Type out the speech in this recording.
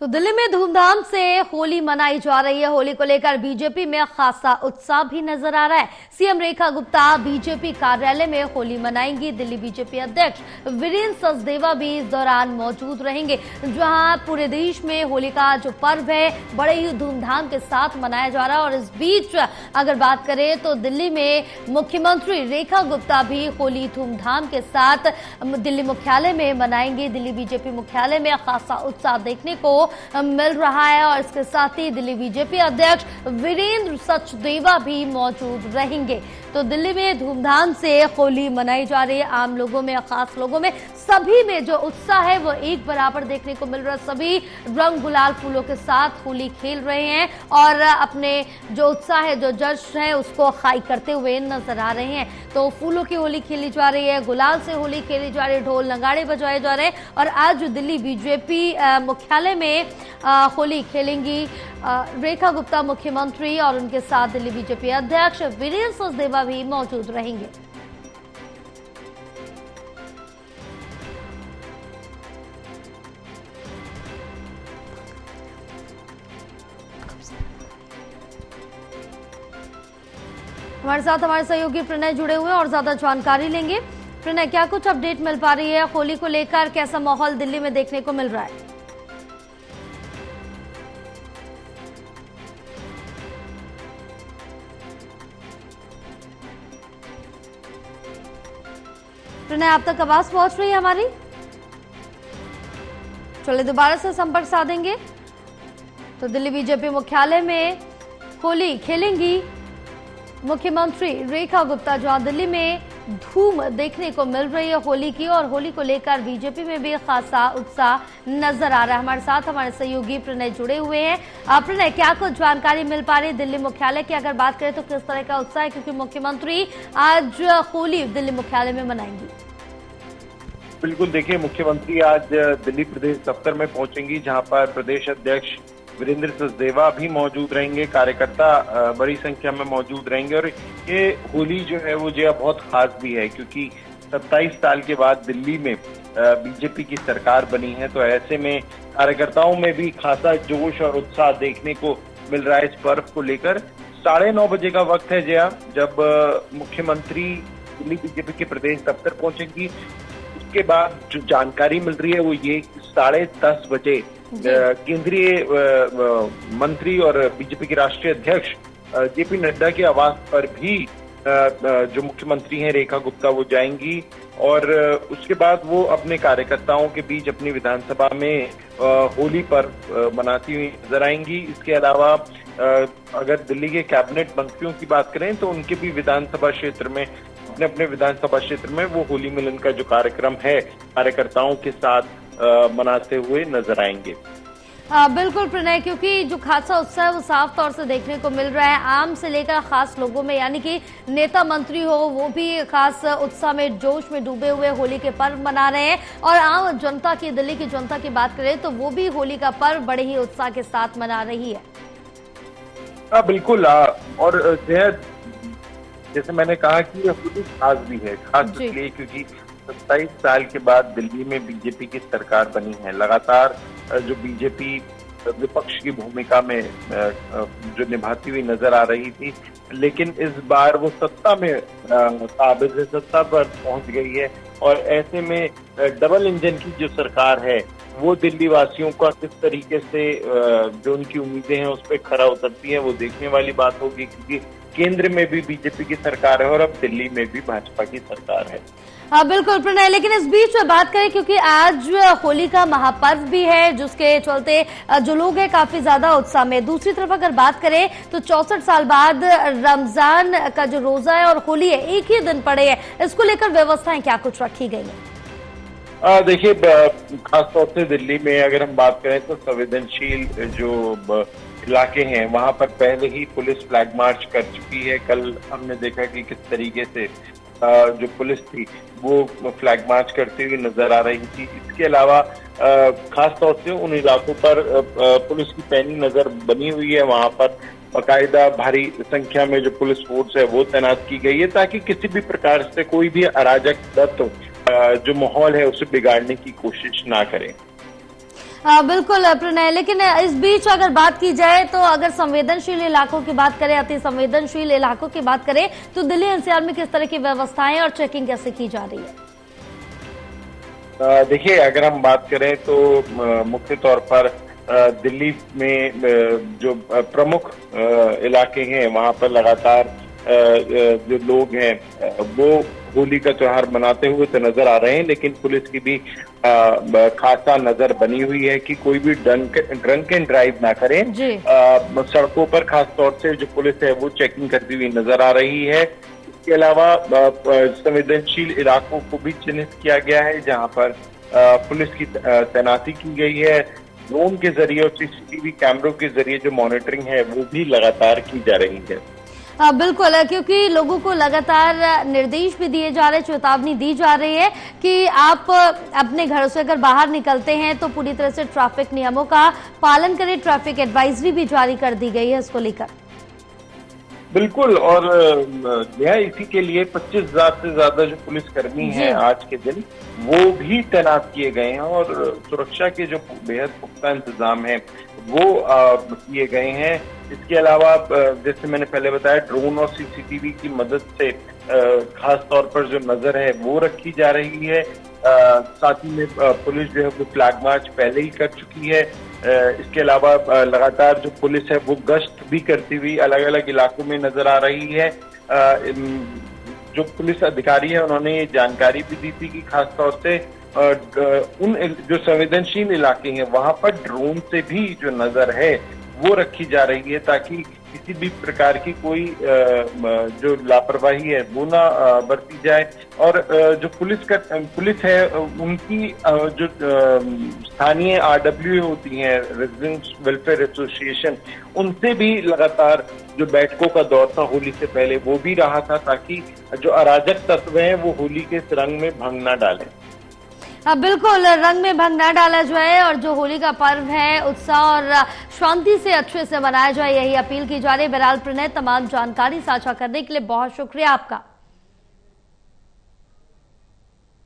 तो दिल्ली में धूमधाम से होली मनाई जा रही है। होली को लेकर बीजेपी में खासा उत्साह भी नजर आ रहा है। सीएम रेखा गुप्ता बीजेपी कार्यालय में होली मनाएंगी। दिल्ली बीजेपी अध्यक्ष वीरेंद्र सचदेवा भी इस दौरान मौजूद रहेंगे, जहां पूरे देश में होली का जो पर्व है बड़े ही धूमधाम के साथ मनाया जा रहा है। और इस बीच अगर बात करें तो दिल्ली में मुख्यमंत्री रेखा गुप्ता भी होली धूमधाम के साथ दिल्ली मुख्यालय में मनाएंगे। दिल्ली बीजेपी मुख्यालय में खासा उत्साह देखने को मिल रहा है और इसके साथ ही दिल्ली बीजेपी अध्यक्ष वीरेंद्र सचदेवा भी मौजूद रहेंगे। तो दिल्ली में धूमधाम से होली मनाई जा रही है। आम लोगों में, खास लोगों में, सभी में जो उत्साह है वो एक बराबर देखने को मिल रहा है। सभी रंग गुलाल फूलों के साथ होली खेल रहे हैं और अपने जो उत्साह है, जो जश्न है, उसको हाई करते हुए नजर आ रहे हैं। तो फूलों की होली खेली जा रही है, गुलाल से होली खेली जा रही है, ढोल नगाड़े बजाए जा रहे हैं। और आज दिल्ली बीजेपी मुख्यालय में होली खेलेंगी रेखा गुप्ता मुख्यमंत्री और उनके साथ दिल्ली बीजेपी अध्यक्ष वीरेंद्र सचदेवा भी मौजूद रहेंगे। हमारे साथ हमारे सहयोगी प्रणय जुड़े हुए हैं और ज्यादा जानकारी लेंगे। प्रणय, क्या कुछ अपडेट मिल पा रही है होली को लेकर? कैसा माहौल दिल्ली में देखने को मिल रहा है? प्रणय, आप तक आवाज पहुंच रही है हमारी? चलिए दोबारा से संपर्क साधेंगे। तो दिल्ली बीजेपी मुख्यालय में होली खेलेंगी मुख्यमंत्री रेखा गुप्ता, जहां दिल्ली में धूम देखने को मिल रही है होली की। और होली को लेकर बीजेपी में भी खासा उत्साह नजर आ रहा है। हमारे साथ हमारे सहयोगी प्रणय जुड़े हुए हैं। प्रणय, क्या कुछ जानकारी मिल पा रही है दिल्ली मुख्यालय की? अगर बात करें तो किस तरह का उत्साह है, क्योंकि मुख्यमंत्री आज होली दिल्ली मुख्यालय में मनाएंगी? बिल्कुल, देखिए, मुख्यमंत्री आज दिल्ली प्रदेश दफ्तर में पहुंचेंगी, जहां पर प्रदेश अध्यक्ष वीरेंद्र सचदेवा भी मौजूद रहेंगे। कार्यकर्ता बड़ी संख्या में मौजूद रहेंगे। और ये होली जो है वो जो बहुत खास भी है, क्योंकि 27 साल के बाद दिल्ली में बीजेपी की सरकार बनी है। तो ऐसे में कार्यकर्ताओं में भी खासा जोश और उत्साह देखने को मिल रहा है इस पर्व को लेकर। 9:30 बजे का वक्त है जया, जब मुख्यमंत्री दिल्ली बीजेपी के प्रदेश दफ्तर पहुंचेंगी। उसके बाद जो जानकारी मिल रही है वो ये 10:30 बजे केंद्रीय मंत्री और बीजेपी के राष्ट्रीय अध्यक्ष जेपी नड्डा के आवास पर भी जो मुख्यमंत्री हैं रेखा गुप्ता वो जाएंगी। और उसके बाद वो अपने कार्यकर्ताओं के बीच अपनी विधानसभा में होली पर्व मनाती हुई नजर आएंगी। इसके अलावा अगर दिल्ली के कैबिनेट मंत्रियों की बात करें तो उनके भी विधानसभा क्षेत्र में, अपने अपने विधानसभा क्षेत्र में वो होली मिलन का जो कार्यक्रम है कार्यकर्ताओं के साथ मनाते हुए नजर आएंगे। बिल्कुल प्रणय, क्योंकि जो खासा उत्साह है वो साफ तौर से देखने को मिल रहा है। आम से लेकर खास लोगों में, यानी कि नेता मंत्री हो वो भी खास उत्साह में, जोश में डूबे हुए होली के पर्व मना रहे हैं। और आम जनता की, दिल्ली की जनता की बात करें तो वो भी होली का पर्व बड़े ही उत्साह के साथ मना रही है। बिल्कुल। और जैसे मैंने कहा कि ये होली खास भी है, खास इसलिए क्योंकि 27 साल के बाद दिल्ली में बीजेपी की सरकार बनी है। लगातार जो बीजेपी विपक्ष की भूमिका में जो निभाती हुई नजर आ रही थी, लेकिन इस बार वो सत्ता में काबिज है, सत्ता पर पहुंच गई है। और ऐसे में डबल इंजन की जो सरकार है वो दिल्ली वासियों का किस तरीके से जो उनकी उम्मीदें हैं उस पर खरा उतरती है, वो देखने वाली बात होगी। क्योंकि केंद्र में भी बीजेपी की सरकार है और अब दिल्ली में भी भाजपा की सरकार है। हाँ बिल्कुल प्रणय, लेकिन इस बीच में बात करें, क्योंकि आज होली का महापर्व भी है, जिसके चलते जो लोग हैं काफी ज्यादा उत्साह में। दूसरी तरफ अगर बात करें तो 64 साल बाद रमजान का जो रोजा है और होली है एक ही दिन पड़े हैं, इसको लेकर व्यवस्थाएं क्या कुछ रखी गई है? देखिए, खासतौर से दिल्ली में अगर हम बात करें तो संवेदनशील जो इलाके हैं वहां पर पहले ही पुलिस फ्लैग मार्च कर चुकी है। कल हमने देखा कि किस तरीके से जो पुलिस थी वो फ्लैग मार्च करती हुई नजर आ रही थी। इसके अलावा खास तौर से उन इलाकों पर पुलिस की पैनी नजर बनी हुई है। वहां पर बाकायदा भारी संख्या में जो पुलिस फोर्स है वो तैनात की गई है, ताकि किसी भी प्रकार से कोई भी अराजक तत्व जो माहौल है उसे बिगाड़ने की कोशिश ना करें। बिल्कुल प्रणय, लेकिन इस बीच अगर बात की जाए तो अगर संवेदनशील इलाकों की बात करें, अति संवेदनशील इलाकों की बात करें, तो दिल्ली एनसीआर में किस तरह की व्यवस्थाएं और चेकिंग कैसे की जा रही है? देखिए, अगर हम बात करें तो मुख्य तौर पर दिल्ली में जो प्रमुख इलाके हैं वहां पर लगातार जो लोग हैं वो होली का त्योहार मनाते हुए तो नजर आ रहे हैं, लेकिन पुलिस की भी खासा नजर बनी हुई है कि कोई भी ड्रंक एंड ड्राइव ना करें। सड़कों पर खास तौर से जो पुलिस है वो चेकिंग करती हुई नजर आ रही है। इसके अलावा संवेदनशील इलाकों को भी चिन्हित किया गया है जहां पर पुलिस की तैनाती की गई है। ड्रोन के जरिए और सीसीटीवी कैमरों के जरिए जो मॉनिटरिंग है वो भी लगातार की जा रही है। बिल्कुल, क्योंकि लोगों को लगातार निर्देश भी दिए जा रहे हैं, चेतावनी दी जा रही है कि आप अपने घरों से अगर बाहर निकलते हैं तो पूरी तरह से ट्रैफिक नियमों का पालन करें। ट्रैफिक एडवाइजरी भी जारी कर दी गई है इसको लेकर। बिल्कुल, और यह इसी के लिए 25,000 से ज्यादा जो पुलिसकर्मी हैं आज के दिन वो भी तैनात किए गए हैं और सुरक्षा के जो बेहद पुख्ता इंतजाम हैं वो किए गए हैं। इसके अलावा जैसे मैंने पहले बताया, ड्रोन और सीसीटीवी की मदद से खास तौर पर जो नजर है वो रखी जा रही है। साथ ही में पुलिस जो है वो फ्लैग मार्च पहले ही कर चुकी है। इसके अलावा लगातार जो पुलिस है वो गश्त भी करती हुई अलग अलग इलाकों में नजर आ रही है। जो पुलिस अधिकारी है उन्होंने ये जानकारी भी दी थी कि खास तौर से उन जो संवेदनशील इलाके हैं वहां पर ड्रोन से भी जो नजर है वो रखी जा रही है ताकि किसी भी प्रकार की कोई जो लापरवाही है वो ना बरती जाए। और जो पुलिस है उनकी जो स्थानीय RWA होती हैं, रेजिडेंट्स वेलफेयर एसोसिएशन, उनसे भी लगातार जो बैठकों का दौर था होली से पहले वो भी रहा था ताकि जो अराजक तत्व हैं वो होली के इस रंग में भंग ना डालें। बिल्कुल, रंग में भंग न डाला जाए और जो होली का पर्व है उत्साह और शांति से अच्छे से मनाया जाए, यही अपील की जा रही है। बहरहाल प्रणय, तमाम जानकारी साझा करने के लिए बहुत शुक्रिया आपका।